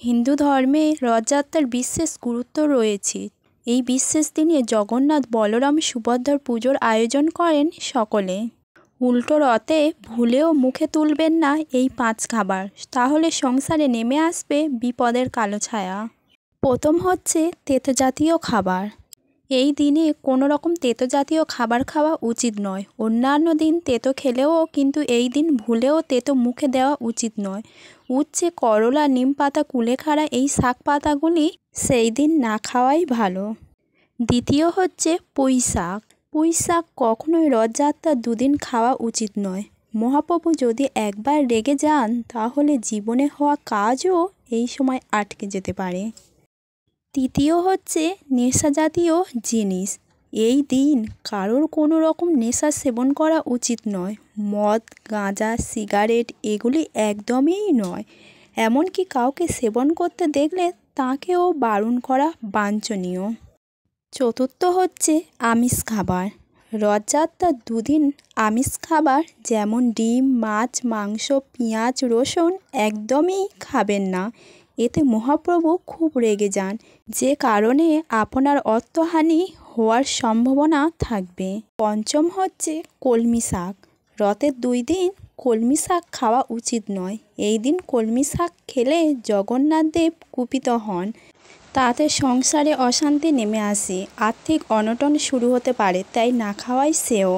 হিন্দু ধর্মে রথযাত্রার বিশেষ গুরুত্ব রয়েছে। এই বিশেষ দিনে জগন্নাথ, বলরাম, সুভদ্রার পুজোর আয়োজন করেন সকলে। উল্টো রথে ভুলেও মুখে তুলবেন না এই 5 খাবার, তাহলে সংসারে নেমে আসবে বিপদের কালো ছায়া। প্রথম হচ্ছে তেতো জাতীয় খাবার। এই দিনে কোনো রকম তেতো জাতীয় খাবার খাওয়া উচিত নয়। অন্যান্য দিন তেতো খেলেও কিন্তু এই দিন ভুলেও তেতো মুখে দেওয়া উচিত নয়। উচ্ছে, করলা, নিম পাতা, কুলেখাড়া এই শাক পাতাগুলি সেই দিন না খাওয়াই ভালো। দ্বিতীয় হচ্ছে পুঁই শাক। পুঁই শাক কখনোই রথযাত্রার দুদিন খাওয়া উচিত নয়। মহাপ্রভু যদি একবার রেগে যান তাহলে জীবনে হওয়া কাজও এই সময় আটকে যেতে পারে। তৃতীয় হচ্ছে নেশা জাতীয় জিনিস। এই দিন কারোর কোনো রকম নেশা সেবন করা উচিত নয়। মদ, গাঁজা, সিগারেট এগুলি একদমই নয়। এমনকি কাউকে সেবন করতে দেখলে তাকেও বারণ করা বাঞ্ছনীয়। চতুর্থ হচ্ছে আমিষ খাবার। রথযাত্রার দুদিন আমিষ খাবার যেমন ডিম, মাছ, মাংস, পেঁয়াজ, রসুন একদমই খাবেন না। এতে মহাপ্রভু খুব রেগে যান, যে কারণে আপনার অর্থহানি হওয়ার সম্ভাবনা থাকবে। পঞ্চম হচ্ছে কলমি শাক। রথের 2 দিন কলমি শাক খাওয়া উচিত নয়। এই দিন কলমি শাক খেলে জগন্নাথ দেব কুপিত হন, তাতে সংসারে অশান্তি নেমে আসে, আর্থিক অনটন শুরু হতে পারে, তাই না খাওয়াই শ্রেয়।